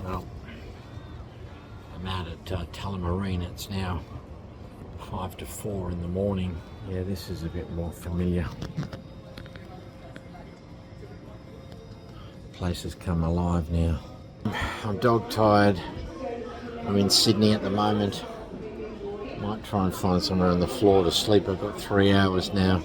Well, I'm out at Tullamarine. It's now 5 to 4 in the morning. Yeah, this is a bit more familiar. The place has come alive now. I'm dog tired. I'm in Sydney at the moment. Might try and find somewhere on the floor to sleep. I've got 3 hours now.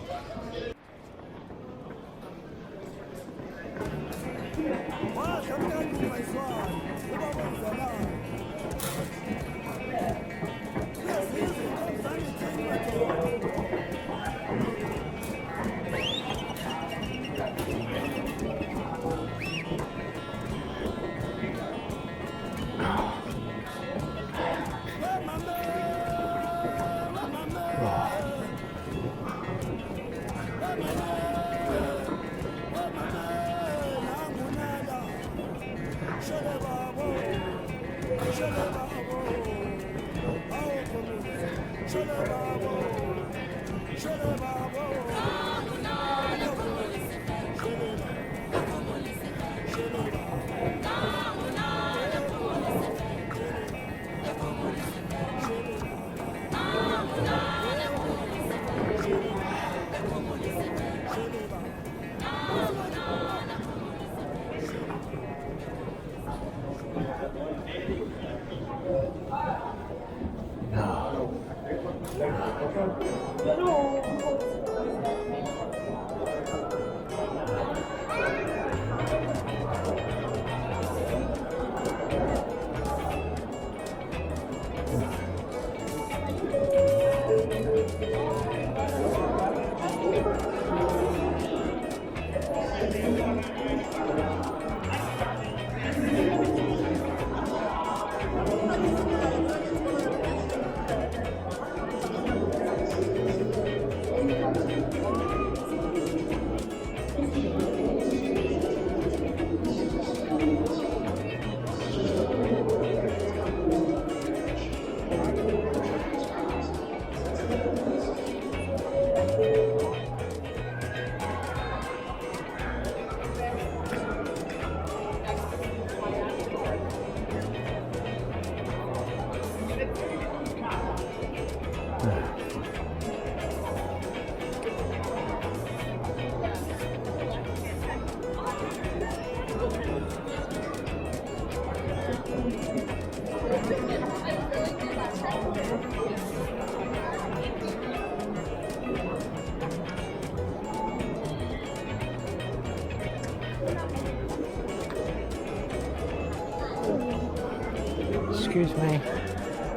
Excuse me,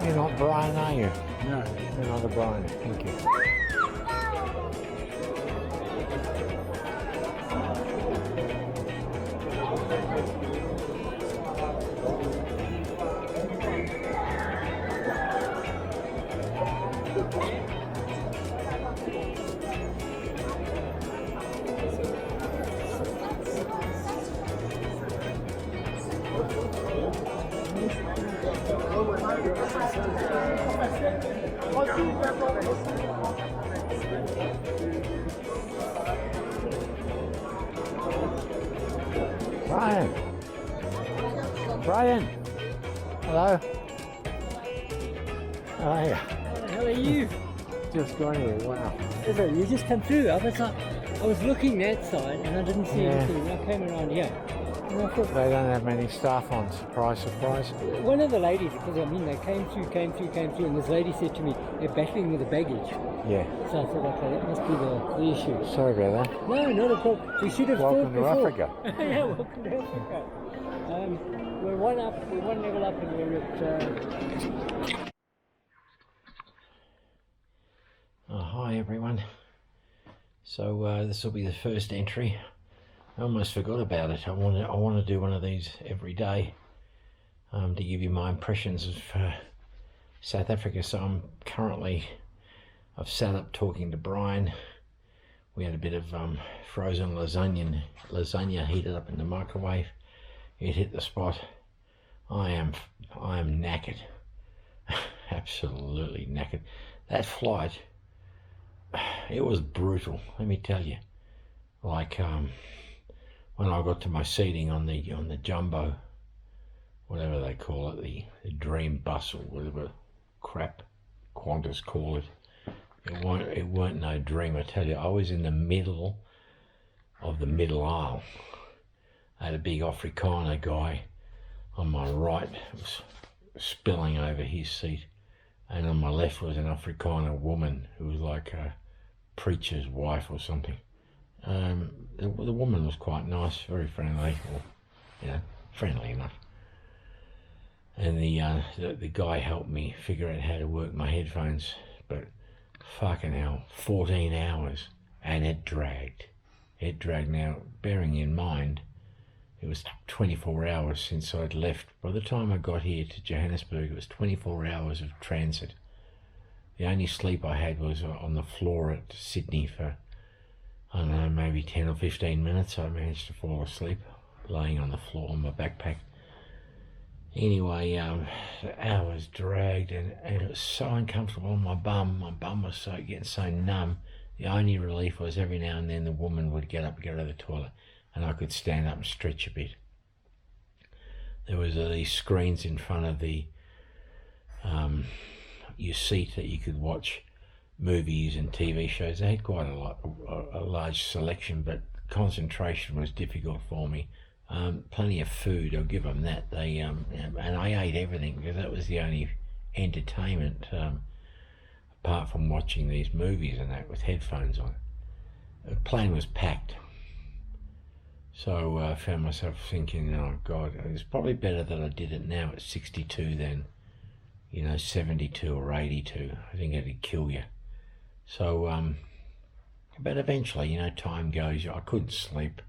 you're not Brian, are you? No. You're not a Brian, thank you. Brian! Brian! Hello? Oh yeah, How are you? just got here. Wow. Is it? You just come through. I was looking that side and I didn't see Yeah. anything. I came around here. And I thought, They don't have many staff on. Surprise, surprise. one of the ladies, because I mean they came through, and this lady said to me, they're battling with the baggage. Yeah. So I thought, okay, that must be the issue. Sorry about that. No, not a problem. We should have Welcome to thought Africa. before. Yeah, welcome to Africa. We're one level up, and we're at. Hi everyone. So this will be the first entry. I almost forgot about it. I want to do one of these every day to give you my impressions of South Africa. So I've sat up talking to Brian. We had a bit of frozen lasagna heated up in the microwave. It hit the spot. I am knackered. Absolutely knackered. That flight, it was brutal, let me tell you. Like when I got to my seating on the jumbo, whatever they call it, the dream bus or whatever crap Qantas call it, it weren't no dream. I tell you, I was in the middle of the middle aisle. I had a big Afrikaner guy on my right, was spilling over his seat, and on my left was an Afrikaner woman who was like a preacher's wife or something. The woman was quite nice, very friendly, or friendly enough. And the guy helped me figure out how to work my headphones, but fucking hell, 14 hours, and it dragged. It dragged. Now, bearing in mind, it was 24 hours since I'd left. By the time I got here to Johannesburg, it was 24 hours of transit. The only sleep I had was on the floor at Sydney for, I don't know, maybe 10 or 15 minutes. I managed to fall asleep laying on the floor on my backpack. Anyway, the hours dragged, and it was so uncomfortable on my bum. My bum was getting so numb. The only relief was every now and then the woman would get up and go to the toilet, and I could stand up and stretch a bit. There was these screens in front of your seat that you could watch movies and TV shows. They had quite a large selection, but concentration was difficult for me. Plenty of food, I'll give them that. They and I ate everything because that was the only entertainment apart from watching these movies and that with headphones on. The plane was packed, so I found myself thinking, oh God, it's probably better that I did it now at 62 than 72 or 82. I think it'd kill you. So but eventually, time goes. I couldn't sleep.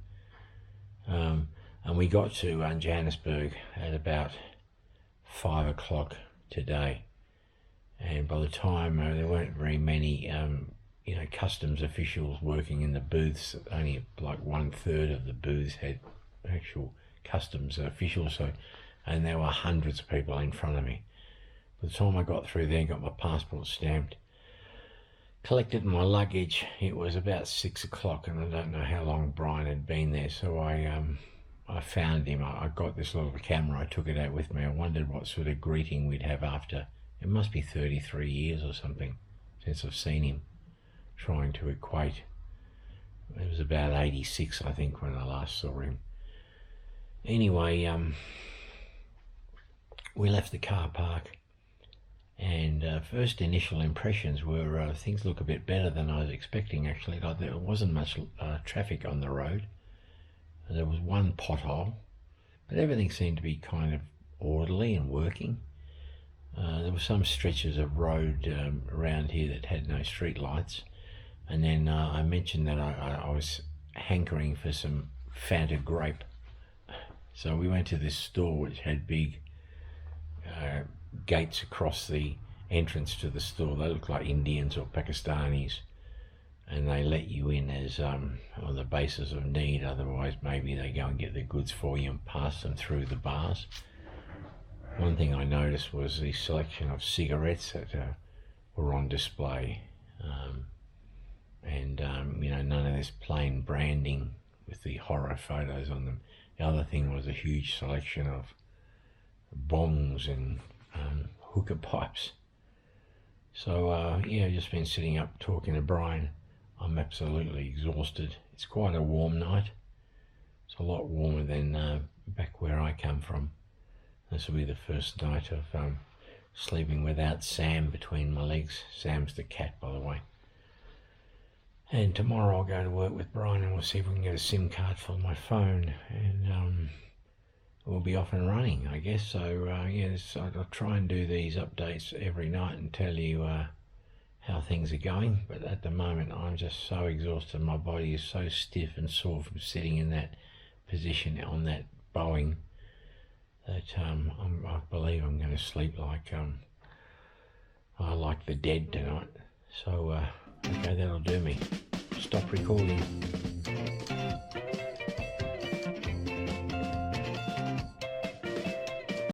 And we got to Johannesburg at about 5 o'clock today. And by the time there weren't very many, customs officials working in the booths. Only like 1/3 of the booths had actual customs officials. And there were hundreds of people in front of me. By the time I got through there, got my passport stamped, collected my luggage, it was about 6 o'clock, and I don't know how long Brian had been there. So I found him. I got this little camera. I took it out with me. I wondered what sort of greeting we'd have after. It must be 33 years or something since I've seen him. Trying to equate. It was about 86, I think, when I last saw him. Anyway, we left the car park, and first initial impressions were things look a bit better than I was expecting, actually. Like, there wasn't much traffic on the road. There was one pothole, but everything seemed to be kind of orderly and working. There were some stretches of road around here that had no street lights. And then I mentioned that I was hankering for some Fanta grape. So we went to this store which had big gates across the entrance to the store. They looked like Indians or Pakistanis. And they let you in as on the basis of need. Otherwise, maybe they go and get the goods for you and pass them through the bars. One thing I noticed was the selection of cigarettes that were on display, and none of this plain branding with the horror photos on them. The other thing was a huge selection of bongs and hookah pipes. So yeah, I've just been sitting up talking to Brian. I'm absolutely exhausted. It's quite a warm night. It's a lot warmer than back where I come from. This will be the first night of sleeping without Sam between my legs. Sam's the cat, by the way. And tomorrow I'll go to work with Brian and we'll see if we can get a SIM card for my phone, and we'll be off and running, I guess. So yes, I'll try and do these updates every night and tell you how things are going. But at the moment I'm just so exhausted. My body is so stiff and sore from sitting in that position on that Boeing that I believe I'm going to sleep like the dead tonight. So okay, that'll do me. Stop recording.